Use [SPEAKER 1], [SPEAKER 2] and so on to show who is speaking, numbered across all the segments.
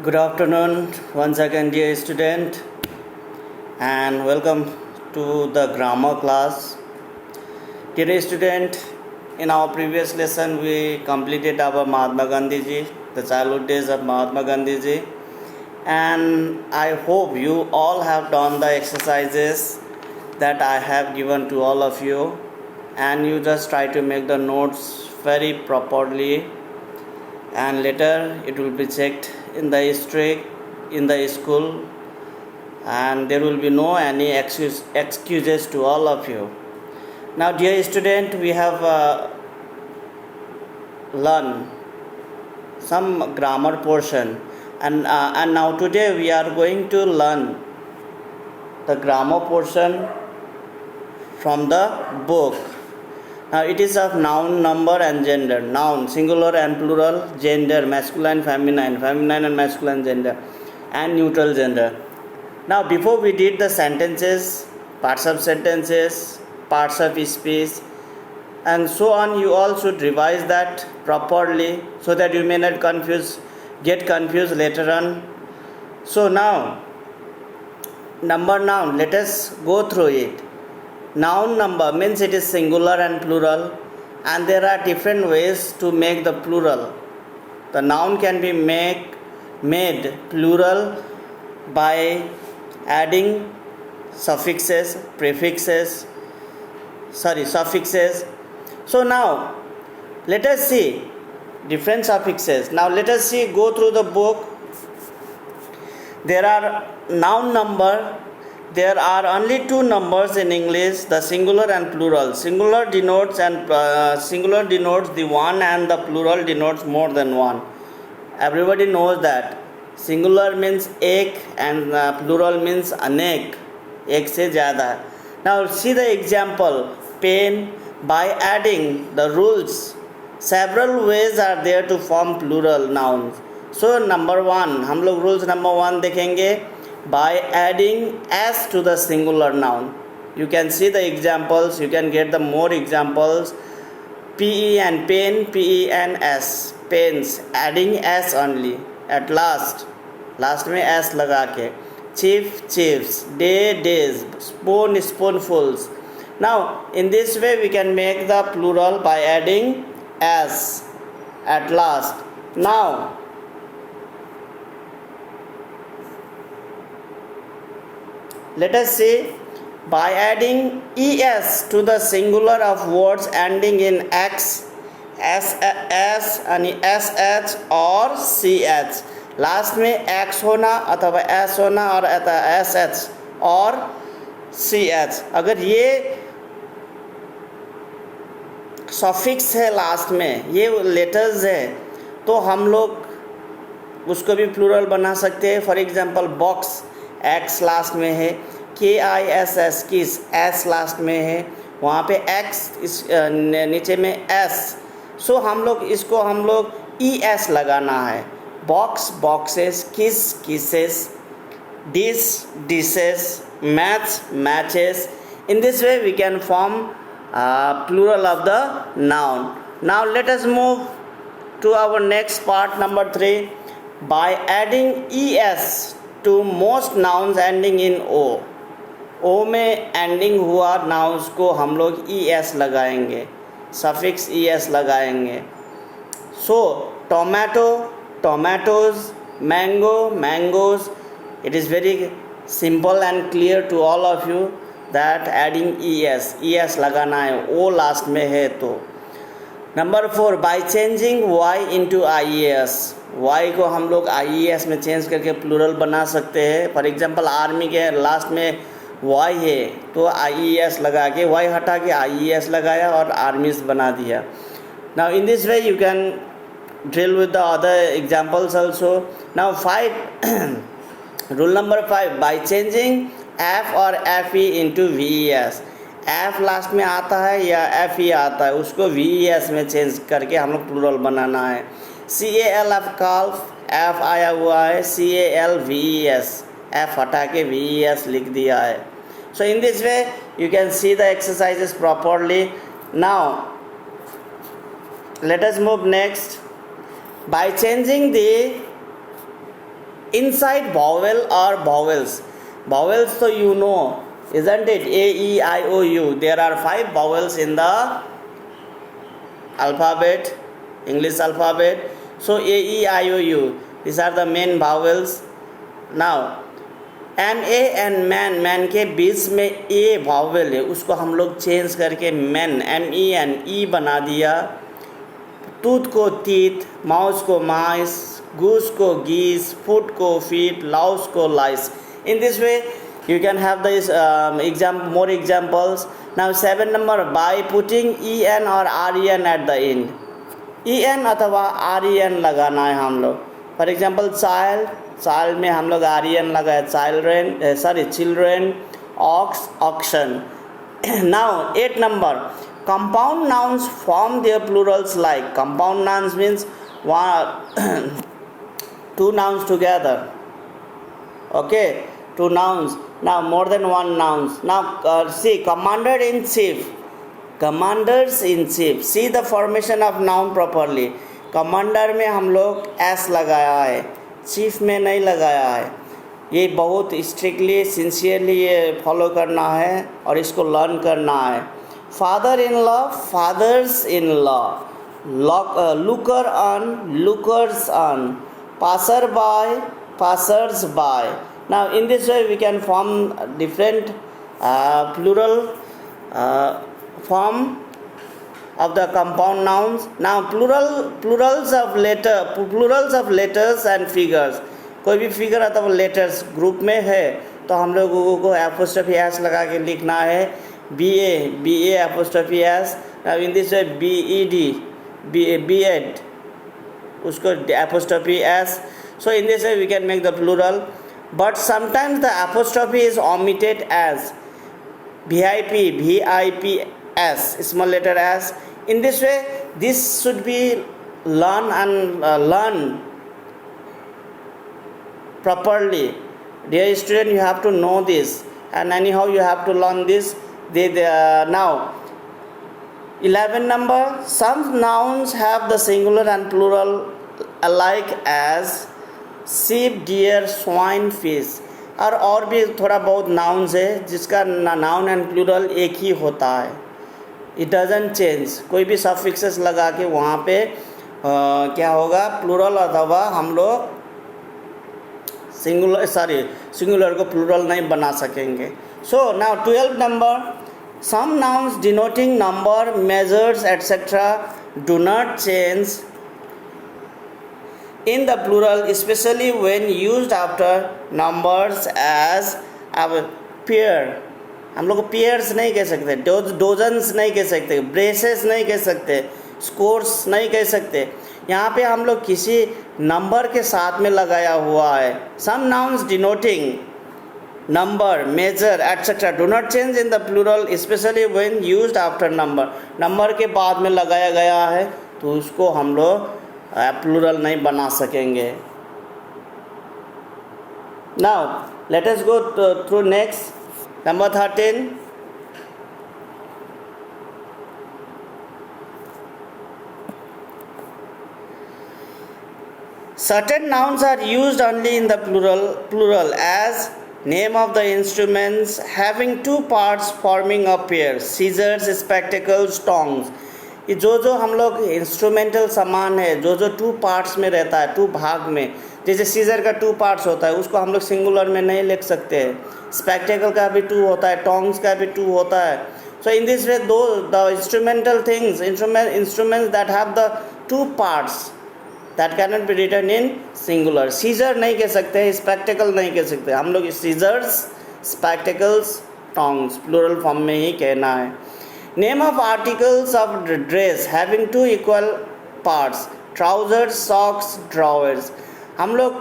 [SPEAKER 1] Good afternoon, once again, dear student, and welcome to the grammar class. Dear student, in our previous lesson, we completed our Mahatma Gandhi ji, the childhood days of Mahatma Gandhi ji, and I hope you all have done the exercises that I have given to all of you, and you just try to make the notes very properly, and later it will be checked in the history in the school, and there will be no any excuses to all of you. Now, dear student, we have learned some grammar portion, and now today we are going to learn the grammar portion from the book. Now it is of noun, number and gender. Noun, singular and plural, gender, masculine, feminine and masculine gender, and neutral gender. Now before we did the sentences, parts of sentences, parts of speech, and so on, you all should revise that properly so that you may not get confused later on. So now, number noun, let us go through it. Noun number means it is singular and plural, and there are different ways to make the plural. The noun can be made plural by adding suffixes. So now let us see different suffixes. Now let us see, go through the book. There are noun number. There are only two numbers in English, the singular and plural. Singular denotes the one, and the plural denotes more than one. Everybody knows that. Singular means ek and plural means anek. Ek se zyada. Now see the example. Pen. By adding the rules, several ways are there to form plural nouns. So number one, हम लोग rules number one देखेंगे. By adding s to the singular noun. You can see the examples, you can get the more examples. Pe and pen, pe and s. Pens, adding s only. At last में s लगा के. Chief, chiefs. Day, days. Spoon, spoonfuls. Now in this way we can make the plural by adding s. At last. Now let us see, by adding es to the singular of words ending in x, ss and sh or ch. Last में x होना अथवा s होना और sh और ch. अगर ये suffix है last में, ये लेटर्स है, तो हम लोग उसको भी प्लूरल बना सकते हैं. For example box, x last में है. KISS, किस, एस लास्ट में है, वहाँ पे एक्स इस नीचे में एस. सो हम लोग ES लगाना है. बॉक्स, बॉक्सेस, किस, kisses, dish, dishes, match, matches. In this way we can form plural of the noun. Now let us move to our next part, number 3. By adding ES to most nouns ending in O. O में ending हुआ nouns को हम लोग ES लगाएंगे, suffix ES लगाएंगे. So tomato, tomatoes, mango, mangoes. It is very simple and clear to all of you that adding ES लगाना है, O last में है तो. Number 4, by changing Y into IES. Y को हम लोग IES में चेंज करके प्लूरल बना सकते हैं. फॉर एग्जांपल आर्मी के लास्ट में Y है तो IES लगा के, Y हटा के IES लगाया और आर्मीज बना दिया. Now in this way you can drill with the other examples also. Now 5, rule number 5, by changing F or FE into VES. F last में आता है या FE आता है, उसको VES में चेंज करके हम लोग प्लूरल बनाना है. CALF काल्फ, F आया हुआ है, CAL VES, F हटा के VES लिख दिया है. So in this way you can see the exercises properly. Now let us move next. By changing the inside vowel or vowels. Vowels, so you know, isn't it? A, E, I, O, U. There are 5 vowels in the alphabet, English alphabet. So A, E, I, O, U. These are the main vowels. Now M, A and man के बीच में A vowel है, उसको हम लोग change करके man, MEN, बना दिया. Tooth को टीथ, माउस को माइस, गूस को गीस, फुट को फीट, लाउस को लाइस. In this way you can have this more examples. Now 7 number, by putting EN or REN at the end. EN अथवा REN लगाना है हम लोग. फॉर एग्जाम्पल चाइल्ड में हम लोग REN लगाए, children, ox, oxen. Now 8 number, compound nouns form their plurals like. Compound nouns means two nouns together. Okay, 2 nouns. Now more than 1 nouns. Now see, commander-in-chief, commanders-in-chief. See the formation of noun properly. Commander में हम लोग S लगाया है, chief में नहीं लगाया है. ये बहुत स्ट्रिक्टली सिंसियरली ये फॉलो करना है और इसको लर्न करना है. Father in law, fathers in law, looker on, lookers on, passer by, passers by. Now in this way we can form different plural form of the compound nouns. Now plurals of letters and figures. कोई भी figure अथवा letters group में है तो हम लोगों को apostrophe S लगा के लिखना है. BA apostrophe S. Now in this way BED उसको apostrophe S. So in this way we can make the plural. But sometimes the apostrophe is omitted as VIPS, small letter s. In this way, this should be learn properly. Dear student, you have to know this, and anyhow you have to learn this. Now 11 number, some nouns have the singular and plural alike as sheep, deer, swine, fish. और भी थोड़ा बहुत nouns है जिसका noun and plural एक ही होता है. It doesn't change. कोई भी सफिक्सेस लगा के वहाँ पे क्या होगा, प्लूरल अथवा हम लोग सिंगुलर को प्लूरल नहीं बना सकेंगे. So now 12 number, some nouns denoting number, measures etcetera do not change in the plural, especially when used after numbers as pair. हम लोग पेयर्स नहीं कह सकते, डोजन्स नहीं कह सकते, ब्रेसेस नहीं कह सकते, स्कोर्स नहीं कह सकते. यहाँ पे हम लोग किसी नंबर के साथ में लगाया हुआ है. Some nouns denoting number, measure etcetera do not change in the plural, specially when used after number. Number के बाद में लगाया गया है तो उसको हम लोग प्लूरल नहीं बना सकेंगे. Now let us go through next. Number 13. Certain nouns are used only in the plural as name of the instruments having 2 parts forming a pair, scissors, spectacles, tongs. ये जो हम लोग इंस्ट्रूमेंटल सामान है जो 2 पार्ट्स में रहता है, 2 भाग में, जैसे सीजर का 2 पार्ट्स होता है उसको हम लोग सिंगुलर में नहीं लिख सकते हैं. स्पेक्टेकल का भी 2 होता है, टोंग्स का भी 2 होता है. So in this way the instrumental things, instruments that have the 2 parts that can not be written in singular. Scissor नहीं कह सकते, स्पेक्टेकल नहीं कह सकते, हम लोग scissors, spectacles, tongs plural form में ही कहना है. Name of articles of dress having 2 equal parts, trousers, socks, drawers. हम लोग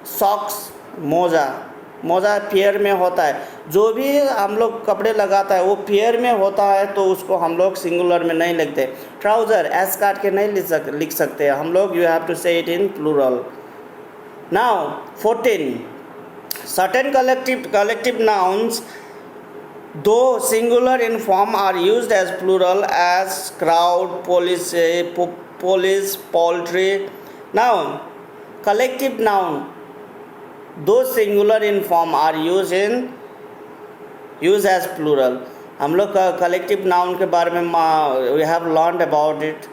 [SPEAKER 1] सॉक्स, मोजा पेयर में होता है. जो भी हम लोग कपड़े लगाता है वो पेयर में होता है तो उसको हम लोग सिंगुलर में नहीं लिखते. ट्राउज़र एस काट के नहीं लिख सकते हम लोग, you have to say it in plural. Now 14. Certain collective nouns though singular in form are used as plural as crowd, police, poultry. Now collective noun those singular in form are used as plural. हम लोग collective noun के बारे में we have learned about it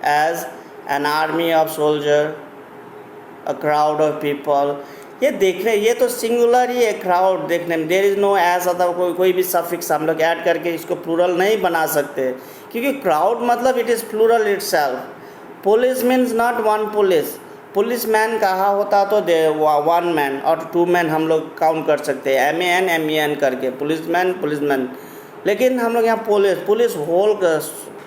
[SPEAKER 1] as an army of soldier, a crowd of people. ये देखने, ये तो singular ही है क्राउड देखने में. देयर इज़ नो ऐसा था कोई भी सफिक्स हम लोग ऐड करके इसको प्लूरल नहीं बना सकते, क्योंकि क्राउड मतलब it is plural itself. Police means not one police. Policeman कहा होता तो वन मैन और टू मैन हम लोग काउंट कर सकते हैं, MEN करके पुलिस मैन. लेकिन हम लोग यहाँ पुलिस होल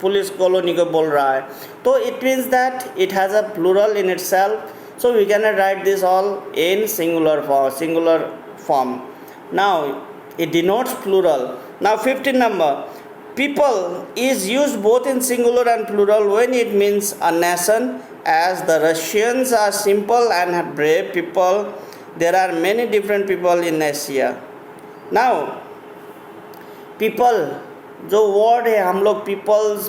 [SPEAKER 1] पुलिस कॉलोनी को बोल रहा है, तो it means that it has a plural in itself. So we cannot write this all in singular form. Now it denotes plural. Now 15 number. People is used both in singular and plural when it means a nation, as the Russians are simple and brave people. There are many different people in Asia. Now people जो word है, हम लोग peoples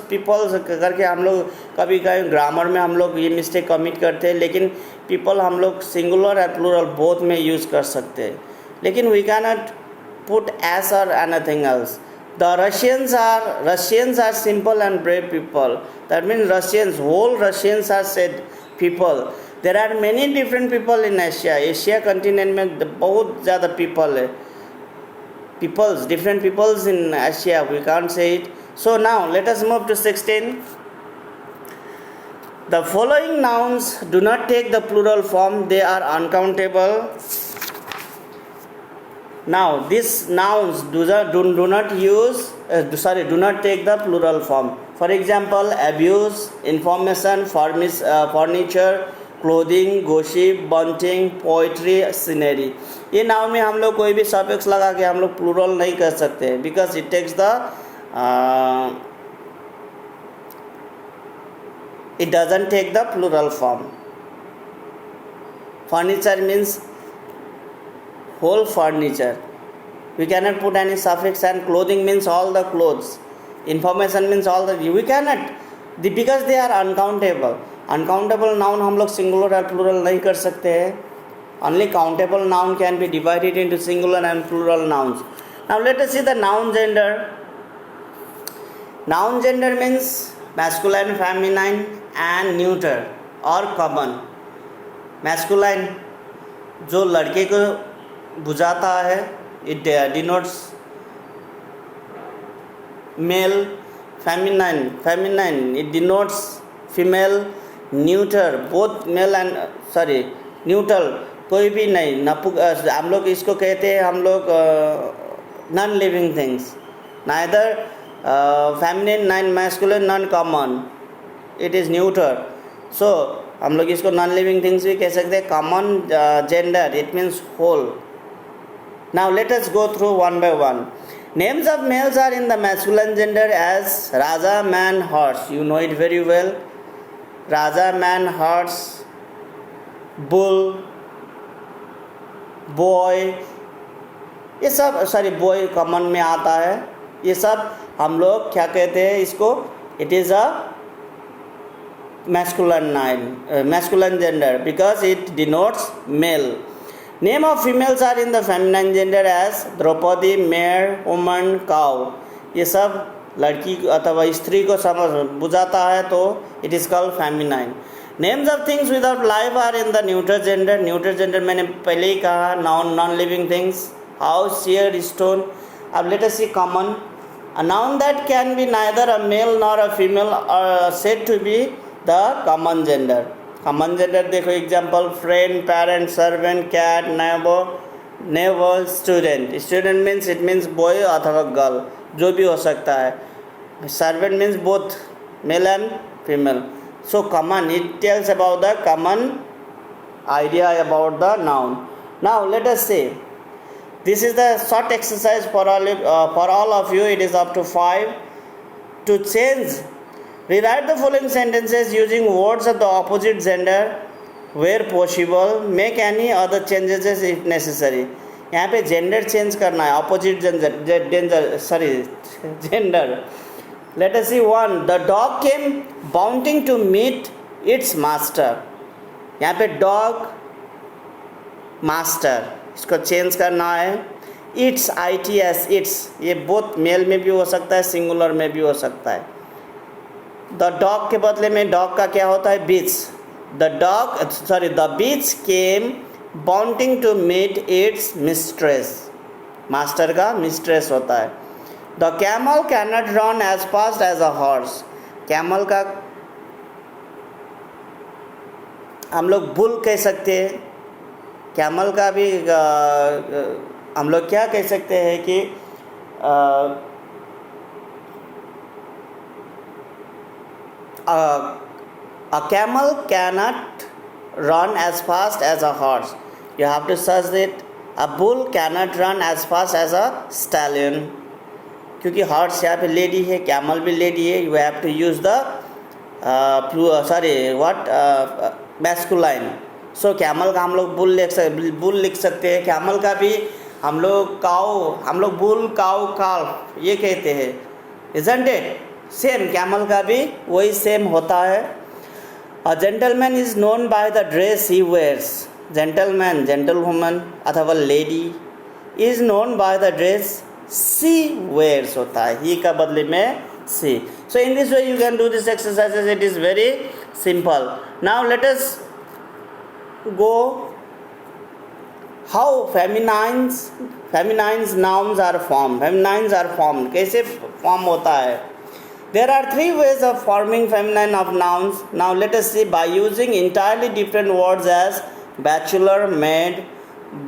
[SPEAKER 1] करके हम लोग कभी कभी grammar में हम लोग ये मिस्टेक कमिट करते हैं, लेकिन पीपल हम लोग सिंगुलर और प्लूरल बोथ में यूज़ कर सकते हैं. लेकिन वी कैन नॉट पुट एस और anything else. The Russians are simple and brave people. That means whole Russians are said people. There are many different people in Asia continent में बहुत ज़्यादा पीपल है. Different peoples in Asia, we can't say it. So now let us move to 16. The following nouns do not take the plural form, they are uncountable. Now these nouns do not take the plural form. For example, abuse, information, furniture, clothing, gossip, bunting, poetry, scenery. ये noun में हम लोग कोई भी suffix लगा के हम लोग प्लूरल नहीं कर सकते, because it takes it doesn't take the plural form. Furniture means whole furniture. We cannot put any suffix, and clothing means all the clothes. Information means all the. We cannot, because they are uncountable. Uncountable noun हम लोग singular और plural नहीं कर सकते हैं. Only countable noun can be divided into singular and plural nouns. Now let us see the noun gender. Noun gender means masculine, feminine and neuter और common. Masculine जो लड़के को बुझाता है, it denotes male. Feminine it denotes female. Neuter both male and neutral कोई भी नहीं. हम लोग इसको कहते हैं हम लोग non living things. Neither feminine, non masculine, non common. It is neuter. So हम लोग इसको नॉन लिविंग थिंग्स भी कह सकते हैं. Common gender it means whole. Now let us go through one by one. Names of males are in the masculine gender as raja, man, horse. You know it very well. Raja, man, horse, bull, boy, ये सब boy common में आता है. ये सब हम लोग क्या कहते हैं इसको, it is a masculine gender because it denotes male. Name of females are in the feminine gender as Draupadi, mare, woman, cow. ये सब लड़की अथवा स्त्री को बुझाता है, तो it is called feminine. Names of things without life are in the neutral gender. Neutral gender मैंने पहले ही कहा. Non living things, house, chair, stone. अब let us see common. A noun that can be neither a male nor a female are said to be the common gender. Common gender देखो example, friend, parent, servant, cat, neighbour, student. Student means it means boy अथवा girl, जो भी हो सकता है. Servant means both male and female. So common, it tells about the common idea about the noun. Now let us say this is the short exercise for all of you. It is up to 5. To change, rewrite the following sentences using words of the opposite gender where possible. Make any other changes if necessary. यहाँ पे gender change करना है, opposite gender. Let us see 1. The dog came bounding to meet its master. यहाँ पे dog master, इसको change करना है। Its, ITS, its, ये बोथ मेल में भी हो सकता है, सिंगुलर में भी हो सकता है। द डॉग के बदले में डॉग का क्या होता है? Bitch. The bitch came wanting to meet its mistress, master का मिस्ट्रेस होता है। The camel cannot run as fast as a horse, camel का हम लोग बुल कह सकते हैं, कैमल का भी हम लोग क्या कह सकते हैं कि a camel cannot run as fast as a horse. You have to search it. A bull cannot run as fast as a stallion. क्योंकि हॉर्स यहाँ पे लेडी है, कैमल भी लेडी है, you have to use the masculine. So camel का हम लोग bull लिख सकते हैं। कैमल का भी हम लोग बुल, काउ, काल्फ ये कहते हैं, इजंट इट? सेम कैमल का भी वही सेम होता है। A gentleman is known by the dress he wears, gentleman, gentlewoman अथवा lady is known by the dress she wears होता है, ही का बदले में she. So in this way you can do this exercises, it is very simple. Now let us go how feminines nouns are formed, कैसे form होता है? There are three ways of forming feminine of nouns. Now let us see by using entirely different words as bachelor, maid,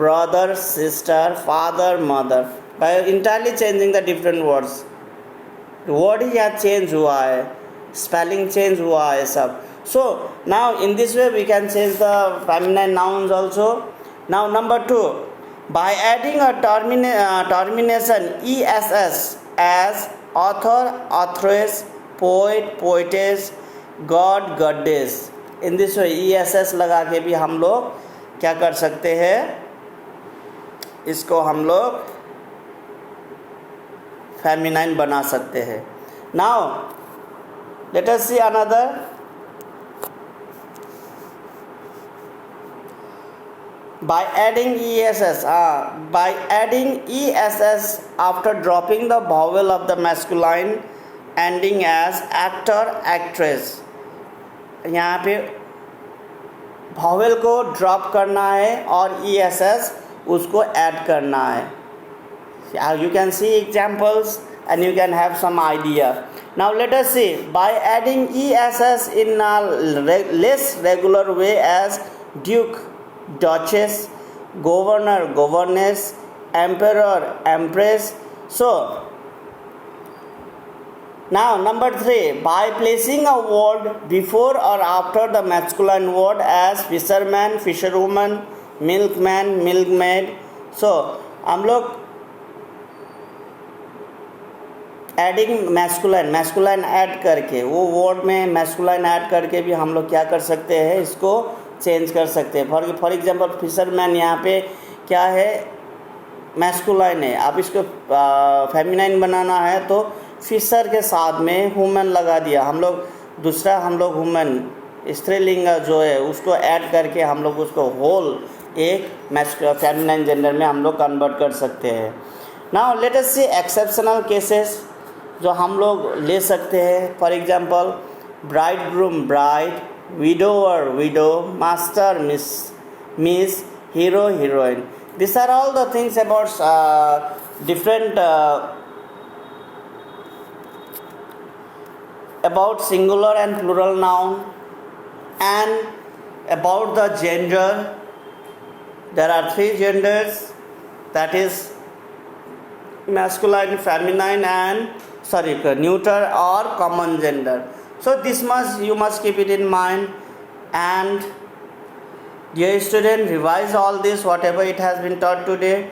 [SPEAKER 1] brother, sister, father, mother. By entirely changing the different words. Word ही यहाँ change हुआ है, spelling change हुआ है सब. So now in this way we can change the feminine nouns also. Now number 2, by adding a termination ESS as author, authoress, poet, poetess, god, goddess. In this way ESS लगा के भी हम लोग क्या कर सकते हैं? इसको हम लोग फेमिनाइन बना सकते हैं। Now let us see another. By adding ESS after dropping the vowel of the masculine ending as actor, actress, यहाँ पे vowel को drop करना है और ESS उसको add करना है। You can see examples and you can have some idea. Now let us see, by adding ESS in a less regular way as duke, duchess, governor, governess, emperor, empress. So now number 3, by placing a word before or after the masculine word as fisherman, fisherwoman, milkman, milkmaid. So हम लोग adding masculine add करके, वो word में masculine add करके भी हम लोग क्या कर सकते हैं? इसको चेंज कर सकते हैं। फॉर एग्जांपल फिशरमैन यहाँ पे क्या है? मैस्कुलाइन है। आप इसको फेमिनाइन बनाना है तो फिशर के साथ में हुमन लगा दिया, हम लोग हुमन स्त्रीलिंग जो है उसको ऐड करके हम लोग उसको होल एक फेमिनाइन जेंडर में हम लोग कन्वर्ट कर सकते हैं। नाउ लेट अस सी एक्सेप्शनल केसेस जो हम लोग ले सकते हैं। For example bride groom, bride, widower, widow, master, miss, hero, heroine. These are all the things about different about singular and plural noun, and about the gender. There are 3 genders, that is masculine, feminine, and neuter or common gender. So this you must keep it in mind, and dear student, revise all this whatever it has been taught today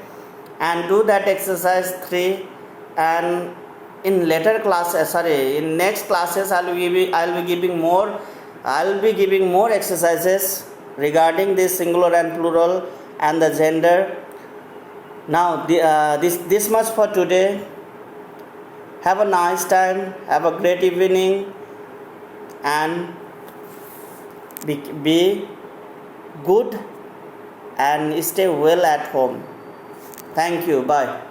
[SPEAKER 1] and do that exercise 3, and in next classes I'll be giving more exercises regarding this singular and plural and the gender. Now this much for today. Have a nice time, have a great evening, and be good and stay well at home. Thank you. Bye.